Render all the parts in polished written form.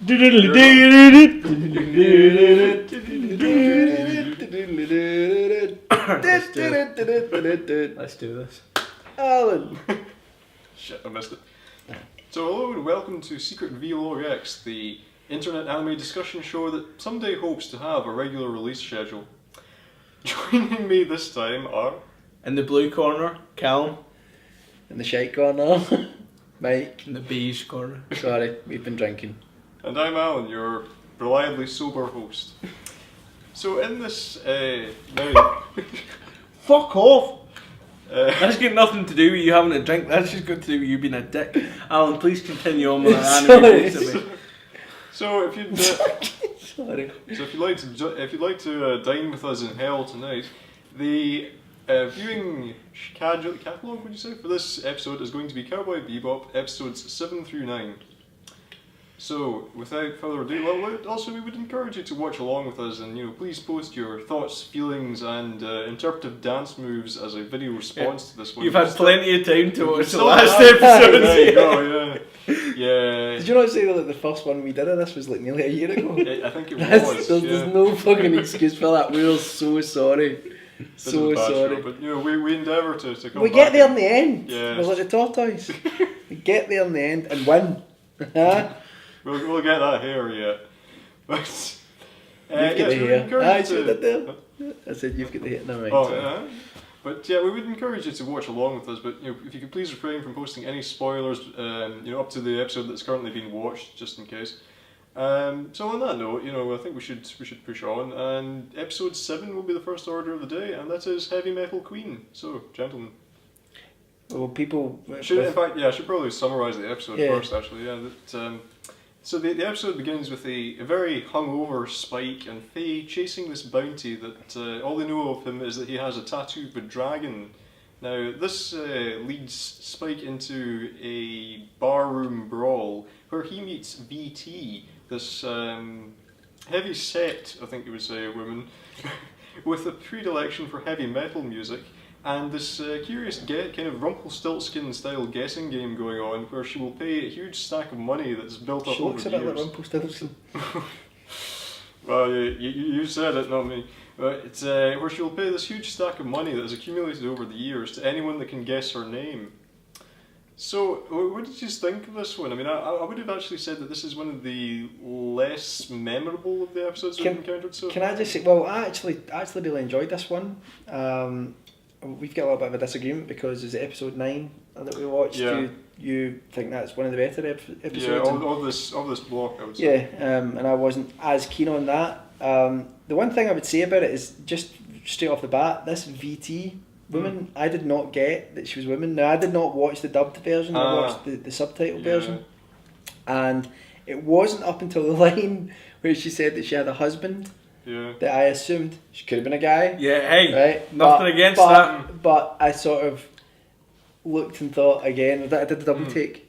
Let's do this. Alan. Shit, I missed it. So hello and welcome to Secret Vlog X, the internet anime discussion show that someday hopes to have a regular release schedule. Joining me this time are... In the blue corner, Callum. In the shite corner, Mike. In the beige corner. Sorry, we've been drinking. And I'm Alan, your reliably sober host. So in this... now... Fuck off! That's got nothing to do with you having a drink, that's just got to do with you being a dick. Alan, please continue on with that anime. So if you'd... Sorry. So if you'd like to dine with us in hell tonight, the viewing catalogue, would you say, for this episode is going to be Cowboy Bebop episodes 7 through 9. So without further ado, we would encourage you to watch along with us, and please post your thoughts, feelings, and interpretive dance moves as a video response to this one. You've had plenty of time to watch the still last have- episode. There you go, yeah. Yeah. Did you not say that the first one we did of this was like nearly a year ago? I think it was. There's no fucking excuse for that. We're so sorry. So sorry. Show, but we endeavour to come We back. get there in the end. Yes. We're like the tortoise. We get there in the end and win. Huh? We'll get that hair yet. But You've got the we hair. encourage you that to... there. I said you've got the hair. Never mind. Oh, sorry. yeah. But yeah, we would encourage you to watch along with us. But if you could please refrain from posting any spoilers, up to the episode that's currently being watched, just in case. So on that note, I think we should push on. And episode 7 will be the first order of the day, and that is Heavy Metal Queen. So, gentlemen. Well, people. I should probably summarise the episode first. Actually, So the episode begins with a very hungover Spike and Faye chasing this bounty that all they know of him is that he has a tattoo of a dragon. Now this leads Spike into a barroom brawl where he meets VT, this heavy set, I think you would say, woman, with a predilection for heavy metal music. And this curious kind of Rumpelstiltskin style guessing game going on where she will pay a huge stack of money that's built up She over looks the a bit years. like Rumpelstiltskin. Well, you said it, not me. But it's where she will pay this huge stack of money that has accumulated over the years to anyone that can guess her name. So, what did you think of this one? I mean, I would have actually said that this is one of the less memorable of the episodes we've encountered so far. Can I just say, well, I actually really enjoyed this one. We've got a little bit of a disagreement because it's episode 9 that we watched. Yeah. You think that's one of the better episodes? Yeah, of this block, I would say. Yeah, and I wasn't as keen on that. The one thing I would say about it is just straight off the bat, this VT woman, I did not get that she was woman. Now, I did not watch the dubbed version, I watched the subtitle version. And it wasn't up until the line where she said that she had a husband that I assumed she could have been a guy. Yeah, hey, right? nothing against that. But I sort of looked and thought again, I did the double take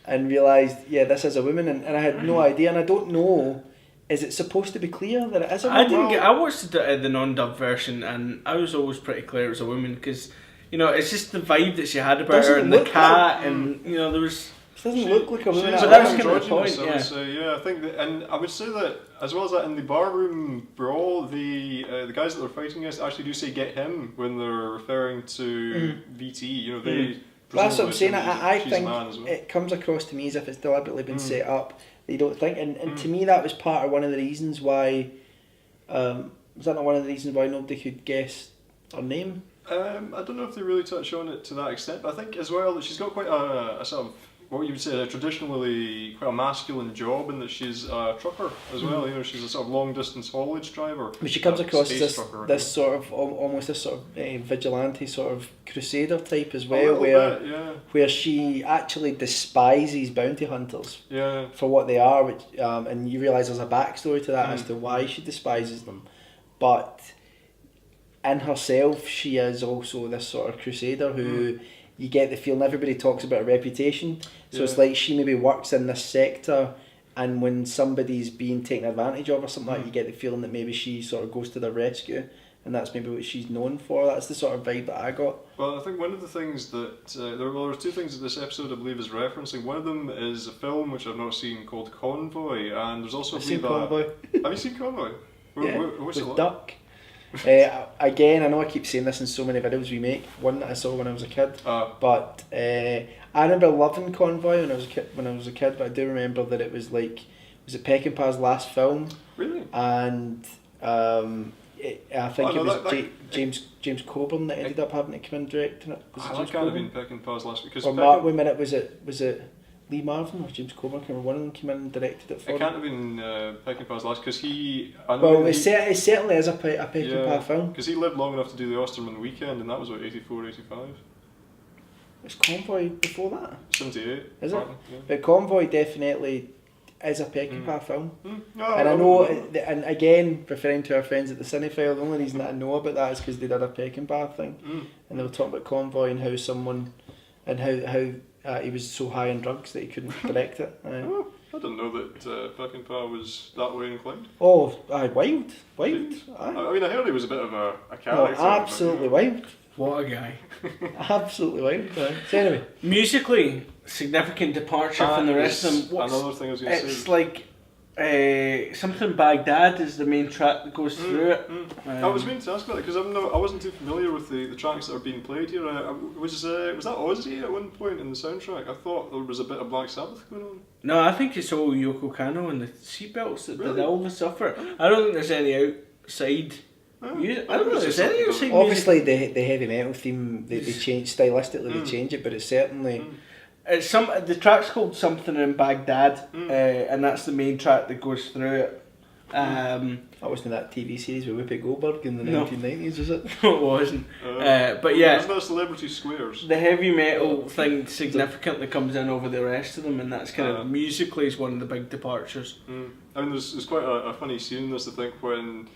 and realised, this is a woman, and I had no idea, and I don't know, is it supposed to be clear that it is a woman? I watched the non-dub version, and I was always pretty clear it was a woman, because, it's just the vibe that she had about her, and the cat, and, there was... It doesn't look like a woman. She's at a all. bit androgynous, point, I would say. Yeah, I think that, and I would say that as well as that in the barroom brawl, the guys that they're fighting against actually do say "get him" when they're referring to VT. They. That's what I'm saying. I she's think a man as well. it comes across to me as if it's deliberately been set up. They don't think, and to me that was part of one of the reasons why. Was that not one of the reasons why nobody could guess her name? I don't know if they really touch on it to that extent, but I think as well that she's got quite a sort of, what you would say, traditionally quite a masculine job, in that she's a trucker as well. She's a sort of long distance haulage driver. But she comes across as trucker, this sort of almost this sort of vigilante sort of crusader type as a well, little bit, where she actually despises bounty hunters for what they are, which and you realise there's a backstory to that as to why she despises them, but in herself she is also this sort of crusader who. You get the feeling everybody talks about her reputation, so it's like she maybe works in this sector, and when somebody's being taken advantage of or something like that, you get the feeling that maybe she sort of goes to their rescue and that's maybe what she's known for. That's the sort of vibe that I got. Well, I think one of the things that there's two things that this episode I believe is referencing. One of them is a film which I've not seen called Convoy, and there's also I've seen Convoy. Have you seen Convoy? Yeah, What's it with like? Duck. Again, I know I keep saying this in so many videos we make. One that I saw when I was a kid, but I remember loving Convoy when I was a kid. But I do remember that it was it Peckinpah's last film? Really? And I think it was James Coburn that ended up having to come in directing it. Was it That James can't have Coburn? been Peckinpah's last because Or wait a minute, was it Lee Marvin or James Coburn? I can't remember. One of them came in and directed it for it him. can't have been Peckinpah's last because he. Well, it certainly is a Peckinpah film. Because he lived long enough to do the Osterman Weekend, and that was what 84, 85. Was Convoy before that? 78. Is it? Partly, yeah. But Convoy definitely is a Peckinpah film. No, And I know, and again, referring to our friends at the Cinephile, the only reason that I know about that is because they did a Peckinpah thing, and they were talking about Convoy and how someone, and how he was so high on drugs that he couldn't direct it. Oh, I didn't know that Peckinpah was that way inclined. Oh, wild. I mean, I heard he was a bit of a Oh, character. absolutely wild. What a guy. Absolutely wild. So anyway. Musically, significant departure from the rest of them. Another thing I was going to say. It's like something Baghdad is the main track that goes through it. I was meant to ask about it because I wasn't too familiar with the tracks that are being played here. Was that Ozzy at one point in the soundtrack? I thought there was a bit of Black Sabbath going on. No, I think it's all Yoko Kanno and the seatbelts that Really? did all the suffer. I don't think there's any outside music. I don't know if there's any outside music. Obviously, the heavy metal theme, they change stylistically, they change it, but it's certainly. It's the track's called Something in Baghdad, and that's the main track that goes through it. That wasn't that TV series with Whoopi Goldberg in the 1990s, was it? No, it wasn't. But yeah, there's no Celebrity Squares. the heavy metal thing significantly comes in over the rest of them, and that's kind of musically is one of the big departures. I mean, there's quite a funny scene in this, I think, when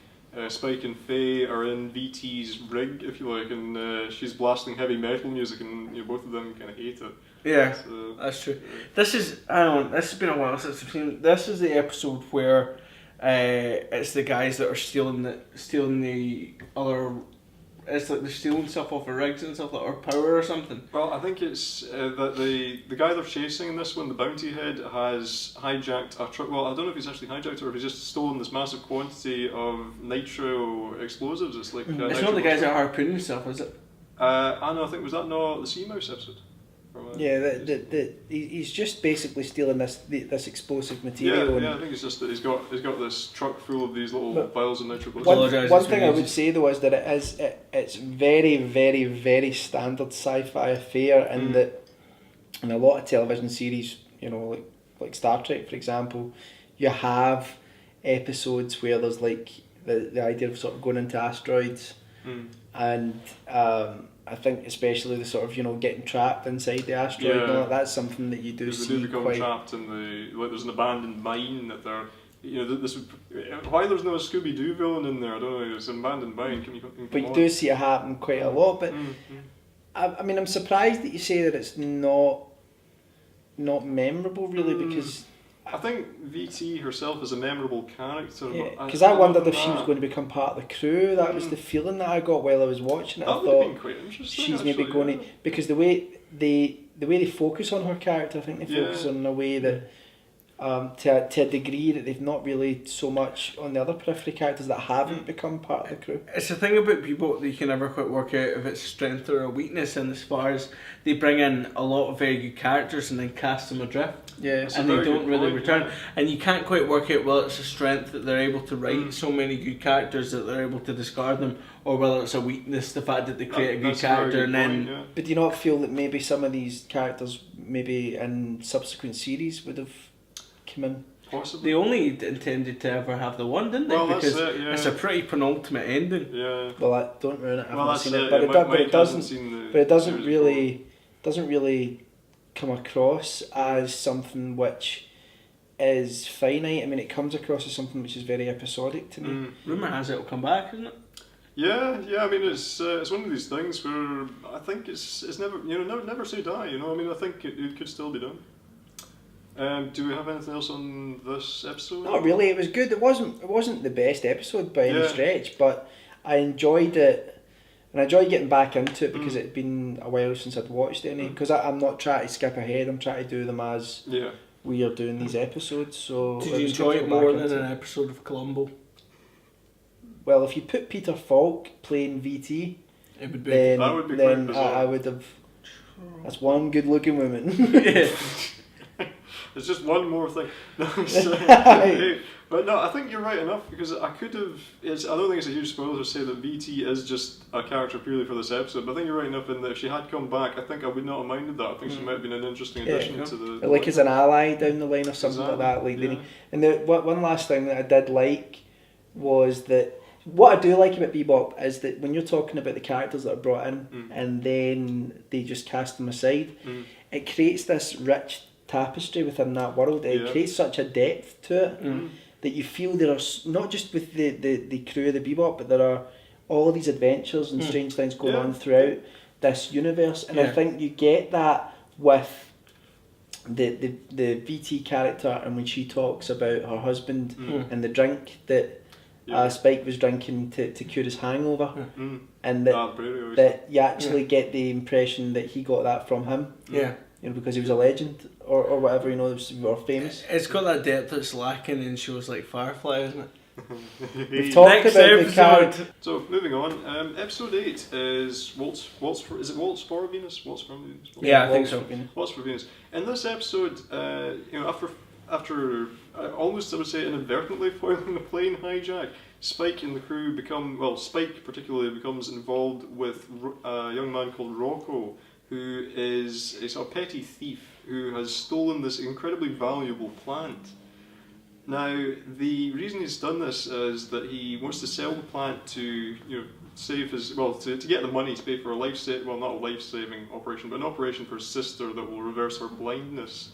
Spike and Faye are in VT's rig, if you like, and she's blasting heavy metal music, and both of them kind of hate it. Yeah, So, that's true. This has been a while since I've seen. This is the episode where it's the guys that are stealing the other. It's like they're stealing stuff off of rigs and stuff like or power or something. Well, I think it's that the guy they're chasing in this one, the bounty head, has hijacked a truck. Well, I don't know if he's actually hijacked or if he's just stolen this massive quantity of nitro explosives. It's like It's not the guys that are harpooning stuff, is it? I know. I think was that not the Sea Mouse episode? Yeah, he's just basically stealing this explosive material. Yeah, I think it's just that he's got this truck full of these little vials of nitro One thing I would say though is that it's very, very, very standard sci-fi affair, and that in a lot of television series, like Star Trek for example, you have episodes where there's like the idea of sort of going into asteroids, and I think especially the sort of getting trapped inside the asteroid and all that, that's something that you do see they do become quite. trapped in there's an abandoned mine that they're why there's no Scooby Doo villain in there I don't know, it's an abandoned mine. But you do see it happen quite a lot. But I mean, I'm surprised that you say that it's not memorable really, because I think VT herself is a memorable character. Because I wondered if she was going to become part of the crew. That was the feeling that I got while I was watching it. That I would have thought been quite interesting. she's maybe going to, because the way they focus on her character, I think they focus on in a way that to a degree that they've not really so much on the other periphery characters that haven't become part of the crew. It's the thing about Bebop that you can never quite work out if it's a strength or a weakness, and as far as they bring in a lot of very good characters and then cast them adrift. Yeah, and they don't really return. And you can't quite work out whether it's a strength that they're able to write so many good characters that they're able to discard them, or whether it's a weakness, the fact that they create a good character and then... But do you not feel that maybe some of these characters, maybe in subsequent series, would have come in? Possibly. They only intended to ever have the one, didn't they? Well, because it's a pretty penultimate ending. Yeah. Well, don't ruin it. I haven't seen it, but it doesn't really come across as something which is finite. I mean, it comes across as something which is very episodic to me. Rumour has it'll come back, isn't it? Yeah. I mean, it's one of these things where I think it's never never say die. I mean, I think it could still be done. Do we have anything else on this episode? Not really. It was good. It wasn't the best episode by any stretch, but I enjoyed it, and I enjoyed getting back into it because it had been a while since I'd watched any. Because I'm not trying to skip ahead. I'm trying to do them as we are doing these episodes. So did you enjoy it more than an episode of Columbo? Well, if you put Peter Falk playing VT, it would be. Then quite bizarre. I would have. That's one good-looking woman. Yeah. It's just one more thing. No, but no, I think you're right enough because I could have. I don't think it's a huge spoiler to say that VT is just a character purely for this episode. But I think you're right enough in that if she had come back, I think I would not have minded that. I think she might have been an interesting addition to the. Like as an ally down the line or something like that. Like and one last thing that I did like was that. What I do like about Bebop is that when you're talking about the characters that are brought in and then they just cast them aside, it creates this rich tapestry within that world. It creates such a depth to it that you feel there are not just with the crew of the Bebop, but there are all of these adventures and strange things going on throughout this universe. And I think you get that with the VT character, and when she talks about her husband and the drink that Spike was drinking to cure his hangover, and that you actually get the impression that he got that from him. Yeah. You know, because he was a legend or whatever, you know, or famous. It's got that depth that's lacking in shows like Firefly, isn't it? We've talked Next about episode. the character. So moving on, episode 8 is Waltz for Venus? Waltz for Venus? Yeah, I think so. Waltz for Venus. In this episode, after almost I would say inadvertently foiling a plane hijack, Spike and the crew Spike particularly becomes involved with a young man called Rocco, who is a sort of petty thief who has stolen this incredibly valuable plant. Now, the reason he's done this is that he wants to sell the plant to, save his, to get the money to pay for not a life-saving operation, but an operation for his sister that will reverse her blindness.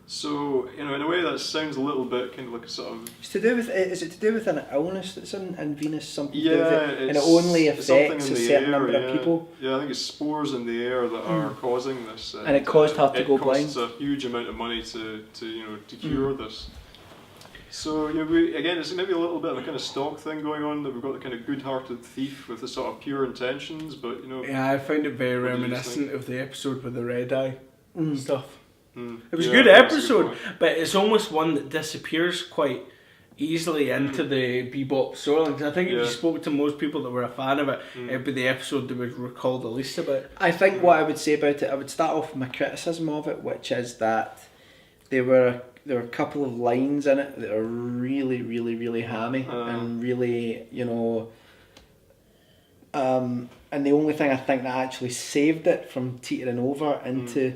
So, in a way that sounds a little bit kind of like a sort of... Is it to do with an illness that's in Venus, something to do with Yeah, it, and it only affects a certain number of people? Yeah, I think it's spores in the air that are causing this. And it caused her to go blind. It costs a huge amount of money to cure this. So, it's maybe a little bit of a kind of stock thing going on, that we've got the kind of good-hearted thief with the sort of pure intentions, but, Yeah, I found it very reminiscent of the episode with the red eye stuff. It was a Yeah, good that's a good episode, point. but it's almost one that disappears quite easily into the Bebop storyline. 'Cause I think if you spoke to most people that were a fan of it, it'd be the episode they would recall the least about. I think what I would say about it, I would start off with my criticism of it, which is that there were a couple of lines in it that are really, really, really hammy and really, and the only thing I think that actually saved it from teetering over into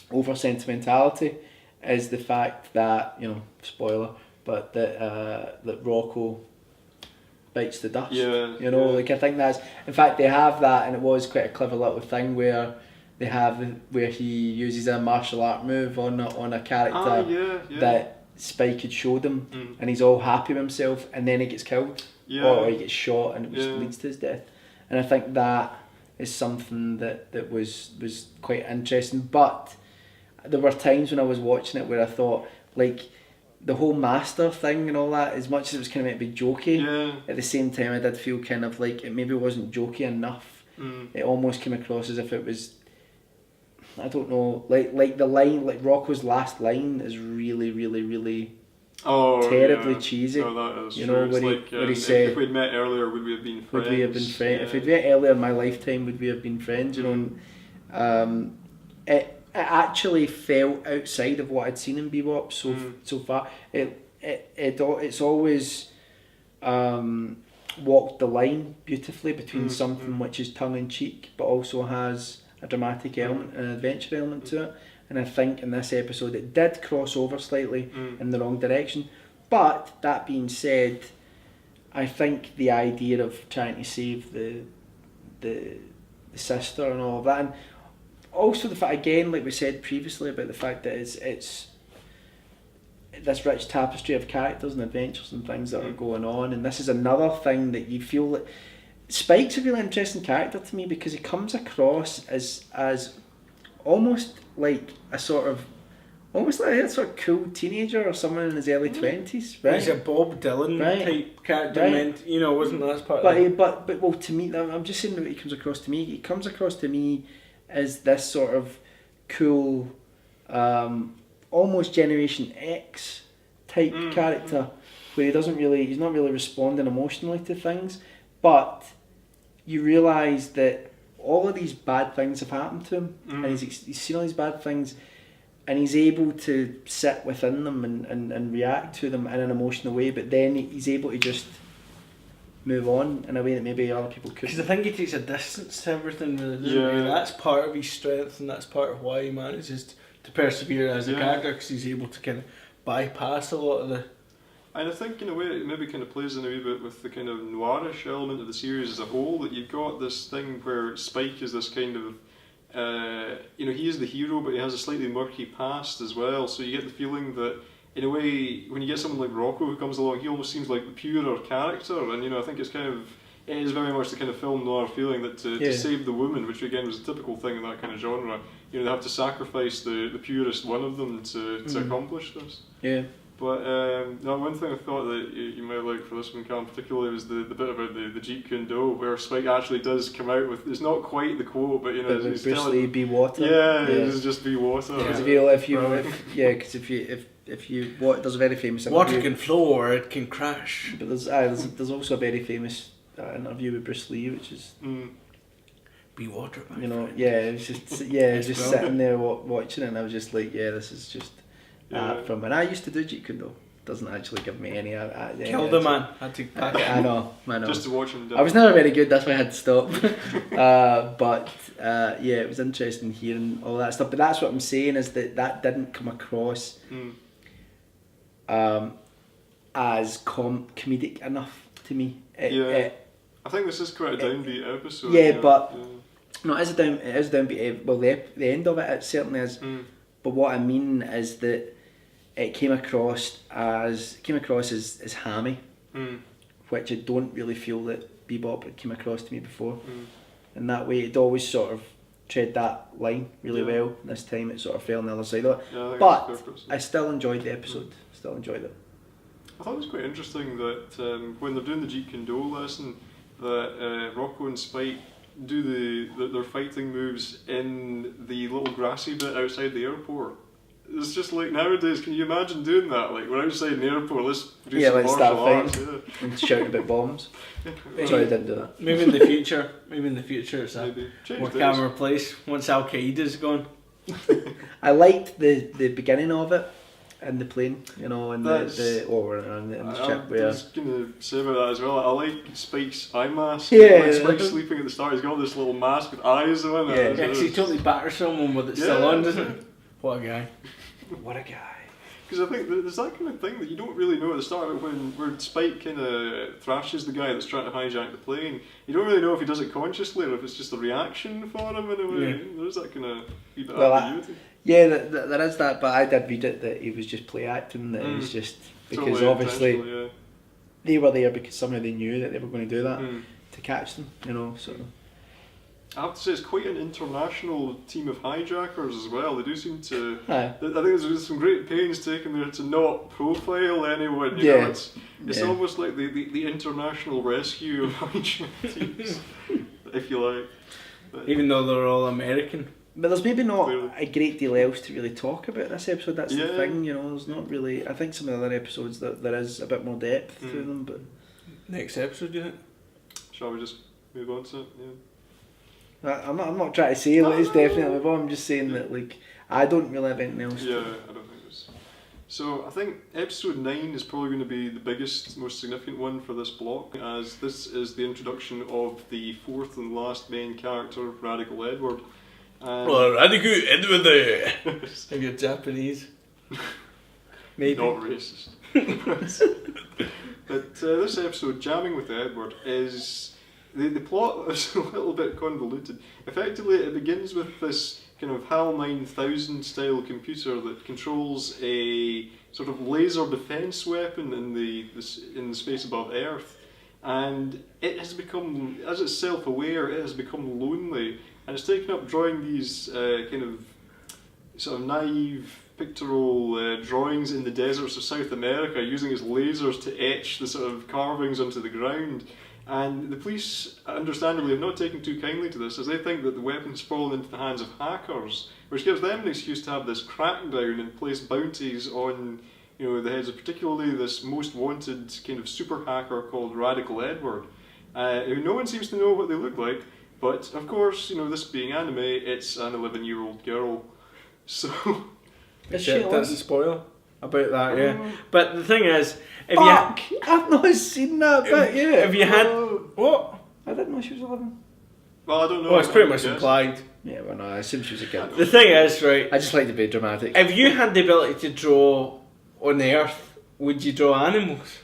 over sentimentality is the fact that, spoiler, but that Rocco bites the dust. I think that's, in fact they have that, and it was quite a clever little thing where where he uses a martial art move on a character that Spike had showed him, and he's all happy with himself, and then he gets killed or he gets shot, and which leads to his death. And I think that is something that was quite interesting. But there were times when I was watching it where I thought, like, the whole master thing and all that, as much as it was kind of meant to be jokey, at the same time I did feel kind of like it maybe wasn't jokey enough. It almost came across as if it was, I don't know, like the line, like Rocco's last line is really, really, really terribly cheesy. No, that is true. Where he said, if we'd met earlier, would we have been friends? Would we have been friends? If we'd met earlier in my lifetime, would we have been friends? And, it actually felt outside of what I'd seen in Bebop so far. It's always walked the line beautifully between something which is tongue in cheek, but also has a dramatic element, an adventure element to it. And I think in this episode it did cross over slightly in the wrong direction. But that being said, I think the idea of trying to save the sister and all of that, and also the fact, again, like we said previously, about the fact that it's this rich tapestry of characters and adventures and things that are going on, and this is another thing that you feel that Spike's a really interesting character to me, because he comes across as almost like a sort of almost like a sort of cool teenager or someone in his early 20s, right? He's a Bob Dylan type character, Right. wasn't that part of it? But well, to me, I'm just saying what he comes across to me. He comes across to me as this sort of cool, almost Generation X type character, where he's not really responding emotionally to things, but you realise that all of these bad things have happened to him, and he's seen all these bad things, and he's able to sit within them and react to them in an emotional way, but then he's able to just move on in a way that maybe other people couldn't. Because I think he takes a distance to everything, really, doesn't Yeah. he? That's part of his strength, and that's part of why he manages to persevere as a character, because he's able to kind of bypass a lot of the... And I think in a way it maybe kind of plays in a wee bit with the kind of noirish element of the series as a whole, that you've got this thing where Spike is this kind of, he is the hero, but he has a slightly murky past as well, so you get the feeling that in a way, when you get someone like Rocco who comes along, he almost seems like the purer character, and I think it is very much the kind of film noir feeling that to save the woman, which again was a typical thing in that kind of genre, they have to sacrifice the purest one of them to accomplish this. Yeah. But one thing I thought that you might like for this one, Cam, particularly was the bit about the Jeet Kune Do, where Spike actually does come out with, it's not quite the quote, but he's Bruce telling, Lee, be water. yeah, it's just be water. Because there's a very famous Water interview, can flow or it can crash. but there's also a very famous interview with Bruce Lee, which is Be water, man. it was just just sitting there watching it, and I was just like, this is just from, and I used to do Jeet Kune Do. Doesn't actually give me any. Killed a man. Had to pack it. I know. Just to watch him. I was never very good. That's why I had to stop. But it was interesting hearing all that stuff. But that's what I'm saying, is that didn't come across as comedic enough to me. I think this is quite a downbeat episode. No, it is a downbeat. Well, the end of it certainly is. But what I mean is that it came across as hammy, which I don't really feel that Bebop came across to me before. In that way, it always sort of tread that line really well. This time it sort of fell on the other side of it. But I still enjoyed the episode. Still enjoyed it. I thought it was quite interesting that when they're doing the Jeet Kune Do lesson, that Rocco and Spike do their fighting moves in the little grassy bit outside the airport. It's just like nowadays, can you imagine doing that? Like, we're outside an airport, let's do some martial arts. And shouting about bombs. Sorry, I didn't do that. Maybe in the future it's a more camera place once Al Qaeda's gone. I liked the beginning of it, and the plane, and the ship. I was going to say about that as well. I like Spike's eye mask. Yeah. When Spike's sleeping at the start, he's got this little mask with eyes on it. Yeah, because he totally batters someone with it still on, doesn't it? What a guy. What a guy. Because I think there's that kind of thing that you don't really know at the start, when Spike kind of thrashes the guy that's trying to hijack the plane. You don't really know if he does it consciously or if it's just a reaction for him in a way. Yeah. There's that kind of bit of ambiguity. There is that, but I did read it that he was just play acting, that it was just because totally obviously they were there because somehow they knew that they were going to do that to catch them, so... I have to say, it's quite an international team of hijackers as well. They do seem to... Aye. I think there's some great pains taken there to not profile anyone. It's almost like the international rescue of hijack teams, if you like. But, even though they're all American. But there's maybe not a great deal else to really talk about this episode. That's the thing, there's not really... I think some of the other episodes, there is a bit more depth to them, but... Next episode, do you think? Shall we just move on to it? Yeah. I'm not trying to say it's definitely, but I'm just saying that I don't really have anything else. Yeah, I don't think it's... So I think episode 9 is probably going to be the biggest, most significant one for this block, as this is the introduction of the fourth and last main character, Radical Edward. Radical Edward there. Like you're Japanese. Maybe. Not racist. But this episode, Jamming with Edward, is... The plot is a little bit convoluted. Effectively, it begins with this kind of HAL 9000 style computer that controls a sort of laser defense weapon in the space above Earth, and it has become, as it's self-aware, it has become lonely, and it's taken up drawing these kind of sort of naive pictorial drawings in the deserts of South America, using his lasers to etch the sort of carvings onto the ground. And the police, understandably, have not taken too kindly to this, as they think that the weapon's fallen into the hands of hackers, which gives them an excuse to have this crackdown and place bounties on, the heads of particularly this most wanted kind of super hacker called Radical Edward, who no one seems to know what they look like. But of course, this being anime, it's an 11-year-old girl. So Is she that's a spoiler about that, yeah. Oh. But the thing is, if Fuck! I've not seen that bit yet. if you had what? I didn't know she was 11. Well, I don't know. Well, it's pretty much Yes. implied. Yeah, well, no, I assume she was a kid. The thing is, right? I just like to be dramatic. If you had the ability to draw on the Earth, would you draw animals?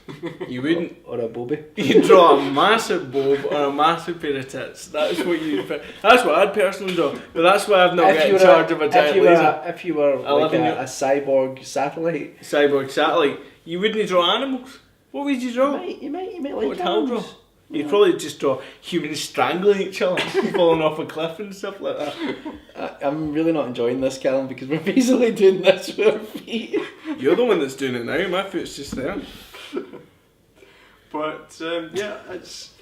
You wouldn't. Or a bobby. You'd draw a massive bob or a massive pair of tits. That's what you'd pick. That's what I'd personally draw. But that's why I've not got in charge of a giant laser. If you were like a cyborg satellite, Cyborg satellite. You wouldn't draw animals. What would you draw? you might like What would Hal draw? animals. You'd probably just draw humans strangling each other, falling off a cliff and stuff like that. I'm really not enjoying this, Callum, because we're basically doing this with our feet. You're the one that's doing it now. My foot's just there. But yeah, it's.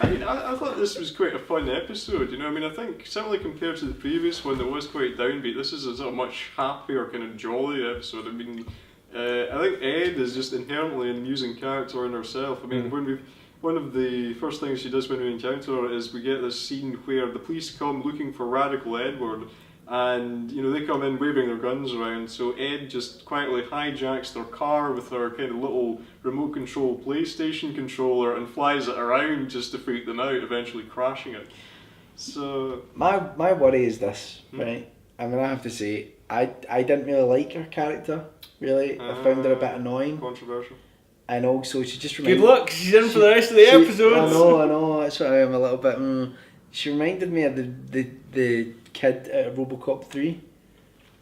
I thought this was quite a fun episode. I think certainly compared to the previous one that was quite downbeat, this is a sort of much happier, kind of jolly episode. I think Ed is just inherently an amusing character in herself. One of the first things she does when we encounter her is we get this scene where the police come looking for Radical Edward, and they come in waving their guns around, so Ed just quietly hijacks their car with her kind of little remote control PlayStation controller and flies it around just to freak them out, eventually crashing it. So My worry is this, right? I have to say, I didn't really like her character, really. I found her a bit annoying. Controversial. And also, she just Good reminded luck, she's in for the rest of the episodes. I know, that's why I'm a little bit. She reminded me of the kid out of RoboCop 3.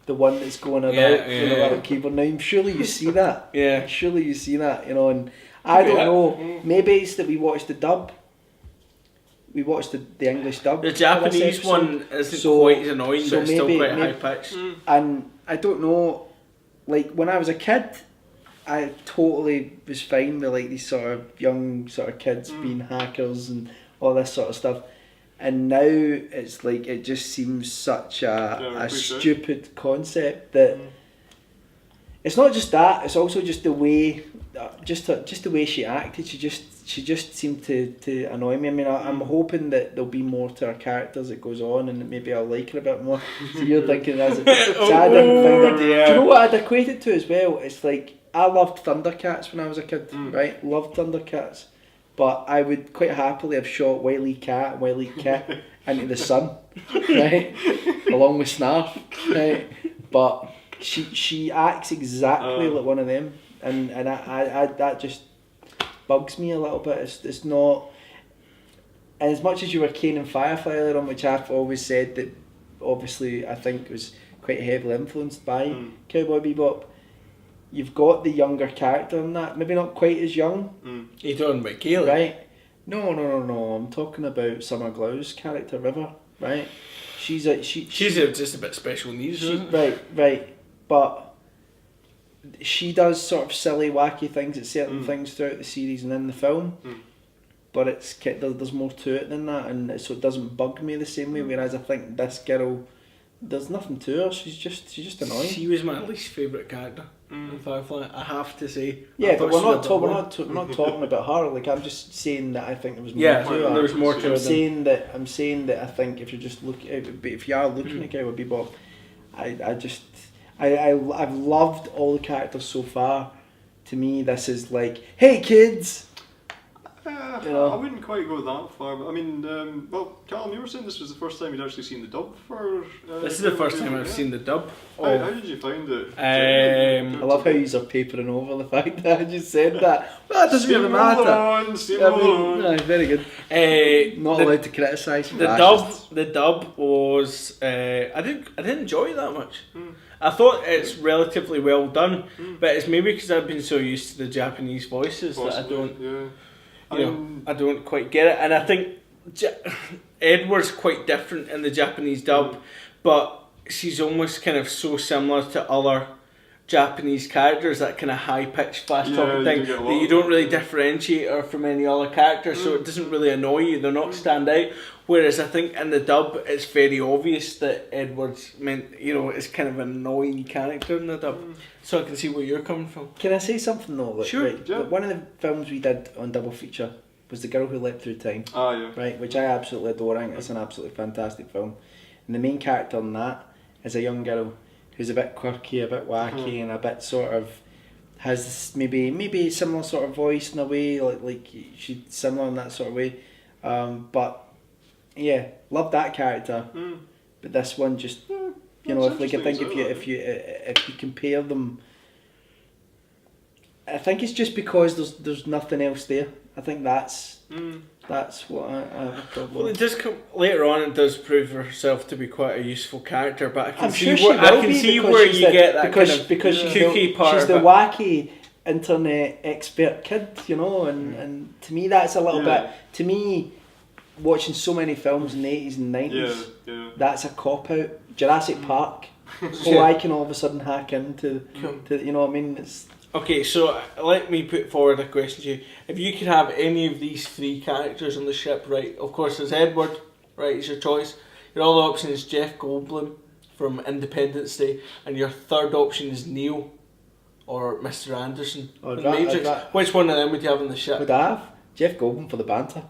The one that's going about with a little keyboard. Now, surely you see that. Yeah. Surely you see that, and I don't know, maybe it's that we watched the dub. We watched the English dub. The Japanese one isn't quite as annoying, but it's still quite high pitched. And I don't know, like when I was a kid, I totally was fine with like these sort of young sort of kids being hackers and all this sort of stuff. And now it's like it just seems such a stupid concept that it's not just that, it's also just the way just the way she acted. She just seemed to annoy me. I'm hoping that there'll be more to her character as it goes on, and maybe I'll like her a bit more. So you're thinking as it, so I didn't find it. Do you know what I'd equate it to as well? It's like I loved Thundercats when I was a kid, right? Loved Thundercats. But I would quite happily have shot Wily Cat and Wily Kit into the sun, right? Along with Snarf, right? But she acts exactly like one of them, and I that just bugs me a little bit. It's not. And as much as you were Kane and Firefly earlier on, which I've always said that obviously I think was quite heavily influenced by Cowboy Bebop. You've got the younger character in that, maybe not quite as young. You're talking about Kaylee? Right. No. I'm talking about Summer Glau's character, River. Right. She's just a bit special needs. Right. But she does sort of silly, wacky things at certain things throughout the series and in the film. But there's more to it than that, and so it doesn't bug me the same way. Whereas I think this girl, there's nothing to her. She's just annoying. She was my least favourite character in Firefly, I have to say. Yeah, but we're not talking about her. Like, I'm just saying that I think there was more to her. There was more to her. I'm saying that I think if you're just if you are looking at Cowboy Bebop, I've loved all the characters so far. To me, this is like, hey kids. I wouldn't quite go that far, but well, Callum, you were saying this was the first time you'd actually seen the dub for... this is the first time I've seen the dub. How did you find it? I love how you're papering over the fact that I just said that. Well, that doesn't really matter. No, very good. Not allowed to criticise. The dub was... I didn't enjoy it that much. I thought it's relatively well done, but it's maybe because I've been so used to the Japanese voices that I don't... Yeah. I don't quite get it, and I think Edward's quite different in the Japanese dub, but she's almost kind of so similar to other Japanese characters, that kind of high pitched, fast talking thing, that you don't really differentiate her from any other character, so it doesn't really annoy you. They're not stand out. Whereas I think in the dub, it's very obvious that Edward's is kind of an annoying character in the dub. So I can see where you're coming from. Can I say something though? Like, sure. Right, yeah. One of the films we did on Double Feature was The Girl Who Leapt Through Time. Right, which I absolutely adore. I think it's an absolutely fantastic film. And the main character in that is a young girl who's a bit quirky, a bit wacky, and a bit sort of has this maybe similar sort of voice in a way, like she's similar in that sort of way. But yeah, love that character. But this one just if you compare them, I think it's just because there's nothing else there. I think that's what I have a problem. Well, it does come later on. It does prove herself to be quite a useful character, but I can I'm see sure she where, will I can be see because where she's you the- get that because, kind of because she's kooky the, part. she's the of it. wacky internet expert kid, and to me that's a little bit. To me, watching so many films in the 80s and 90s, that's a cop out. Jurassic Park. I can all of a sudden hack into, you know what I mean? It's, okay, so let me put forward a question to you. If you could have any of these three characters on the ship, right? Of course, there's Edward, right? It's your choice. Your other option is Jeff Goldblum from Independence Day, and your third option is Neo or Mr. Anderson from Matrix. Which one of them would you have on the ship? Would I have Jeff Goldblum for the banter?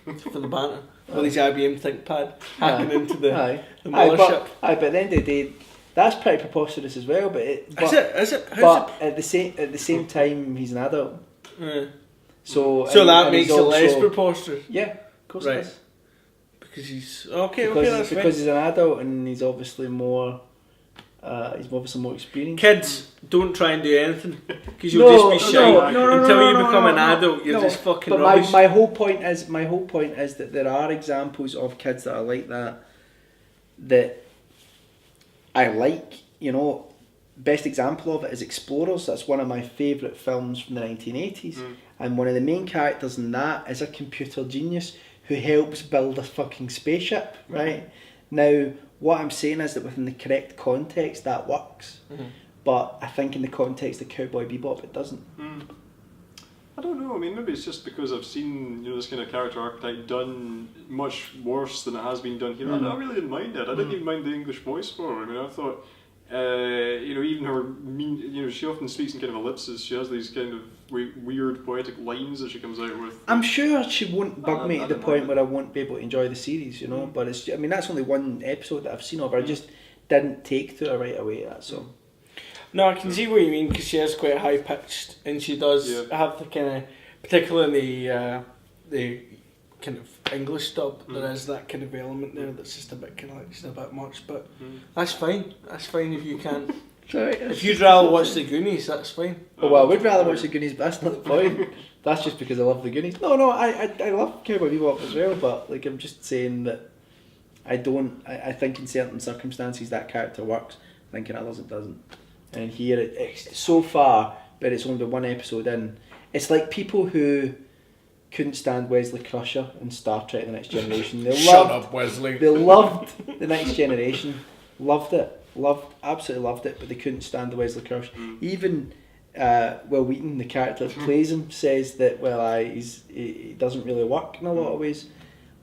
For the banter, with his IBM ThinkPad hacking into the mothership. But at the end of the day, that's pretty preposterous as well. But is it? At the same time, he's an adult. So that makes it also, less preposterous. Yeah, of course it is. Because he's because he's an adult and he's obviously more. He's obviously more experienced. Kids, don't try and do anything because you'll just be shy until you become an adult. You're just fucking but rubbish. my whole point is that there are examples of kids that are like that I like. You know, best example of it is Explorers. That's one of my favourite films from the 1980s, and one of the main characters in that is a computer genius who helps build a fucking spaceship. Right now. What I'm saying is that within the correct context that works, but I think in the context of Cowboy Bebop it doesn't. I don't know. I mean, maybe it's just because I've seen this kind of character archetype done much worse than it has been done here. I really didn't mind it. I didn't even mind the English voice for her. I mean, I thought, even her she often speaks in kind of ellipses. She has these kind of weird poetic lines that she comes out with. I'm sure she won't bug me to the point where I won't be able to enjoy the series, but it's. I mean, that's only one episode that I've seen of her. I just didn't take to her right away. That's all. No, I can see what you mean because she is quite high pitched and she does have the kind of, particularly in the kind of English dub, there is that kind of element there that's just a bit kind of like just a bit much. But that's fine. That's fine if you can't. If you'd rather watch the Goonies, that's fine. Oh, well, I would rather watch the Goonies, but that's not the point. That's just because I love the Goonies. No, I love Cowboy Bebop as well, but like I'm just saying that I think in certain circumstances that character works. I think in others it doesn't. And here it's so far, but it's only one episode in. It's like people who couldn't stand Wesley Crusher in Star Trek: The Next Generation. Shut up, Wesley. They loved The Next Generation. Loved it. Absolutely loved it, but they couldn't stand the Wesley Crusher. Even Will Wheaton, the character that plays him, says that he doesn't really work in a lot of ways.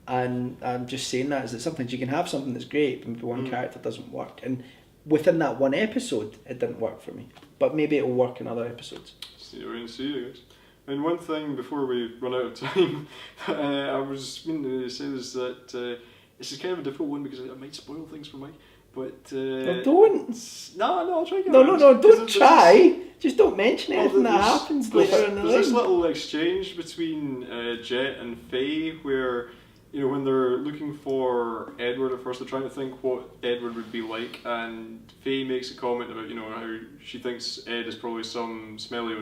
And I'm just saying that is that sometimes you can have something that's great, but one character doesn't work. And within that one episode, it didn't work for me. But maybe it'll work in other episodes. See, I guess. And one thing before we run out of time, I was going to say is that this is kind of a difficult one because it might spoil things for Mike. But don't. No, I'll try. No, don't try. Just don't mention anything that happens later in the There's this little exchange between Jet and Faye where, when they're looking for Edward at first, they're trying to think what Edward would be like, and Faye makes a comment about, how she thinks Ed is probably some smelly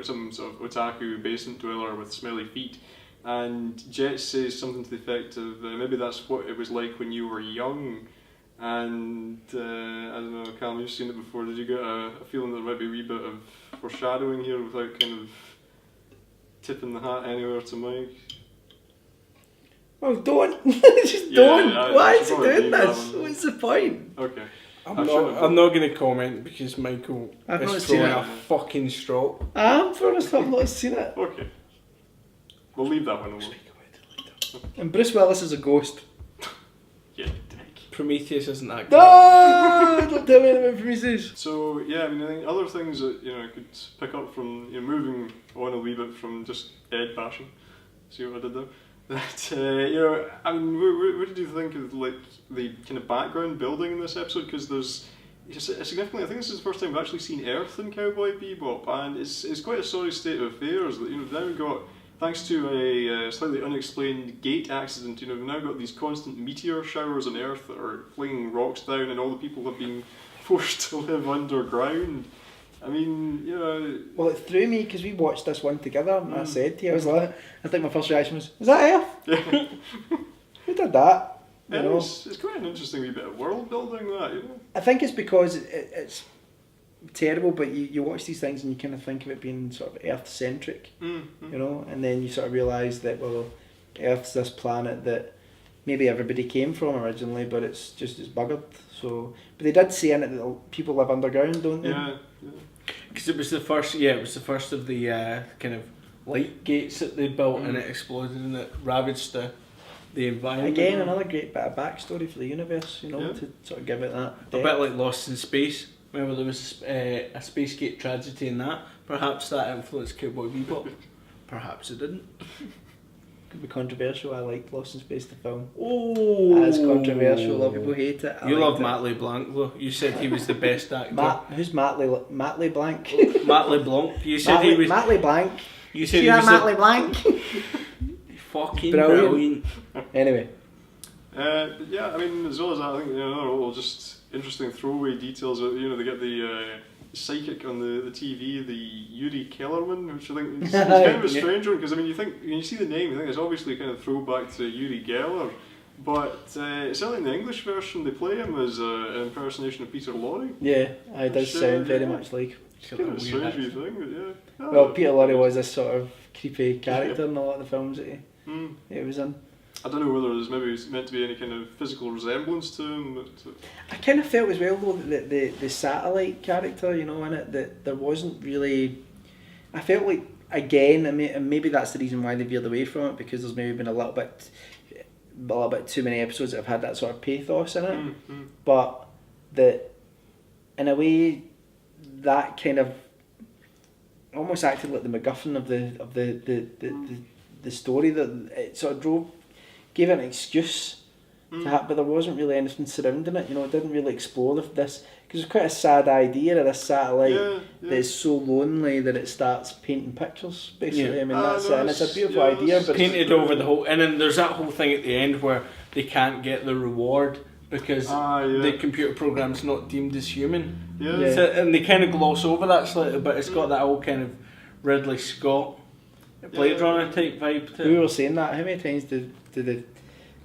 some sort of otaku basement dweller with smelly feet. And Jet says something to the effect of, maybe that's what it was like when you were young. And I don't know, Callum, you've seen it before. Did you get a feeling that there might be a wee bit of foreshadowing here without kind of tipping the hat anywhere to Mike? Well, don't. Just don't. Yeah, Why is he doing this? What's the point? Okay. I'm not going to comment because Michael I've not is seen throwing it. a fucking straw. I'm throwing a straw. I've not seen it. Okay. We'll leave that one alone. And Bruce Willis is a ghost. Yeah, dick. Prometheus isn't that good. No! Don't tell me about Prometheus. So yeah, I mean, I think other things that I could pick up from moving on a wee bit from just Ed bashing. See what I did there? That I mean, what did you think of like the kind of background building in this episode? Because there's significantly, I think this is the first time we've actually seen Earth in Cowboy Bebop, and it's quite a sorry state of affairs that now we've got. Thanks to a slightly unexplained gate accident, we've now got these constant meteor showers on Earth that are flinging rocks down, and all the people have been forced to live underground. I mean, Well, it threw me because we watched this one together, and I said to you, I think my first reaction was that Earth? Yeah. Who did that? It's quite an interesting wee bit of world building, that. I think it's because it's terrible, but you watch these things and you kind of think of it being sort of Earth-centric, and then you sort of realise that, well, Earth's this planet that maybe everybody came from originally, but it's buggered. So, but they did say in it that people live underground, don't they? Yeah. Because it was the first of the kind of light gates that they built, and it exploded and it ravaged the environment. Again, another great bit of backstory for the universe, to sort of give it that A bit like Lost in Space. Remember there was a Spacegate tragedy in that. Perhaps that influenced Cowboy Bebop. Perhaps it didn't. Could be controversial. I liked Lost in Space, the film. Oh, That's controversial. A lot of people hate it. You love Matt LeBlanc though. You said he was the best actor. Who's Matt LeBlanc? Matt LeBlanc. You said he was. Matt LeBlanc. You said he was Matt LeBlanc. Fucking Brilliant. Anyway. Yeah, I mean, as well as that, I think another little just interesting throwaway details. They get the psychic on the TV, the Yuri Kellerman, which I think is kind of a strange one because I mean, you think when you see the name, you think it's obviously a kind of throwback to Yuri Geller, but certainly in the English version, they play him as an impersonation of Peter Lorre. Yeah, it does sound very much like. It's kind of a strange wee thing, but yeah. Well, Peter Lorre was this sort of creepy character in a lot of the films that he was in. I don't know whether there's maybe meant to be any kind of physical resemblance to him. But I kind of felt as well though that the satellite character, in it, that there wasn't really. I felt like again, and maybe that's the reason why they veered away from it, because there's maybe been a little bit too many episodes that have had that sort of pathos in it. But that, in a way, that kind of almost acted like the MacGuffin of the story, that it sort of gave it an excuse to have, but there wasn't really anything surrounding it. It didn't really explore this, because it's quite a sad idea of this satellite that's so lonely that it starts painting pictures. Basically, I mean that's it, and it's a beautiful idea. But painted over the whole, and then there's that whole thing at the end where they can't get the reward because the computer program's not deemed as human. So, and they kind of gloss over that slightly, but it's got that whole kind of Ridley Scott Blade Runner type vibe to it. We were saying that. How many times did the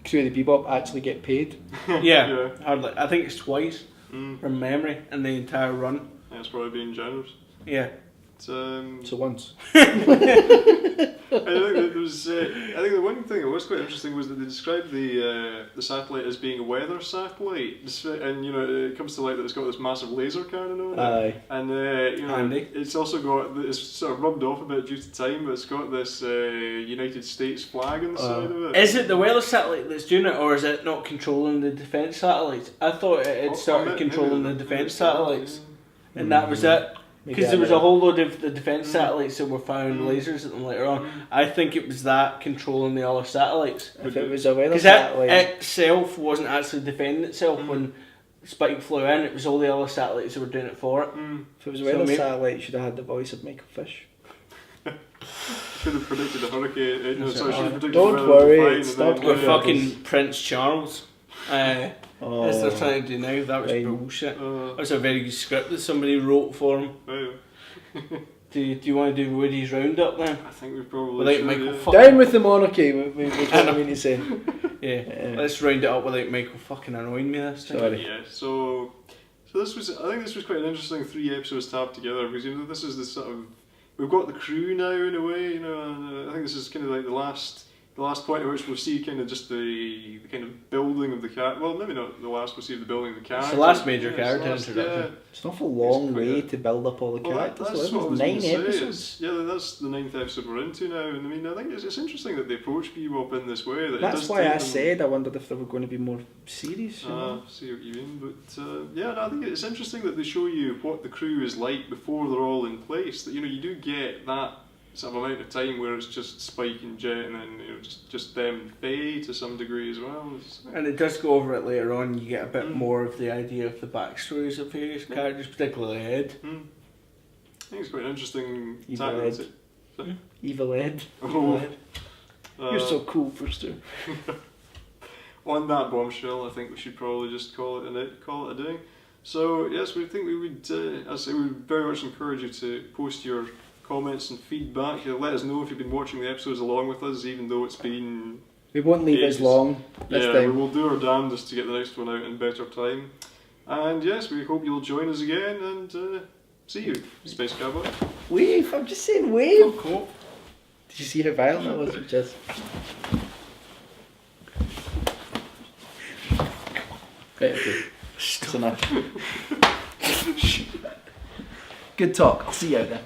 crew of the Bebop actually get paid? Hardly. I think it's twice from memory in the entire run. Yeah, it's probably being generous. Yeah. So once. I think the one thing that was quite interesting was that they described the satellite as being a weather satellite, and it comes to light that it's got this massive laser cannon on it. And it's also got, it's sort of rubbed off a bit due to time, but it's got this United States flag on the side of it. Is it the weather satellite that's doing it, or is it not controlling the defence satellites? I thought it had started controlling the defence satellites, and that was it. Because there was a whole load of the defence satellites that were firing lasers at them later on. I think it was that controlling the other satellites. If it was a weather satellite, it itself wasn't actually defending itself when Spike flew in. It was all the other satellites that were doing it for it. If it was a weather satellite, you should have had the voice of Michael Fish. Should have predicted a hurricane. Don't worry, stop with fucking Prince Charles. As they're trying to do now, that was bullshit. That was a very good script that somebody wrote for him. Do you want to do Woody's roundup then? I think we probably should. Michael Down with the monarchy, what I mean to say. Let's round it up without Michael fucking annoying me this time. Sorry. Yeah, so this was, I think this was quite an interesting 3 episodes to have together, because this is the sort of, we've got the crew now in a way, and I think this is kind of like the last the last point at which we'll see kind of just the kind of building of the cat. Well, maybe not the last. We'll see the building of the character. It's the last major it's character the last- introduction. It's an awful long It's quite way a- to build up all the Well, characters. that's So what I it was was 9 going to say. episodes. Yeah, that's the 9th episode we're into now, and I mean, I think it's interesting that they approach Bebop in this way. That it That's does why take I them- said I wondered if there were going to be more series. You know? See what you mean, but yeah, no, I think it's interesting that they show you what the crew is like before they're all in place. That you do get that sort of amount of time where it's just Spike and Jet, and then just them and Faye to some degree as well. And it does go over it later on. You get a bit more of the idea of the backstories of various characters, particularly Ed. I think it's quite an interesting. Evil tactic. Ed. Evil Ed. Oh. You're so cool, Brewster. On that bombshell, I think we should probably just call it a day. So yes, we think we would. I say we would very much encourage you to post your comments and feedback. Let us know if you've been watching the episodes along with us, even though it's been. We won't leave ages. as long this Yeah, time. we will do our damnedest to get the next one out in better time. And yes, we hope you'll join us again and see you, Space Cowboy. Wave! I'm just saying wave! Cool. Did you see how violent that was? Just. Right, okay. That's enough. Good talk. I'll see you out there.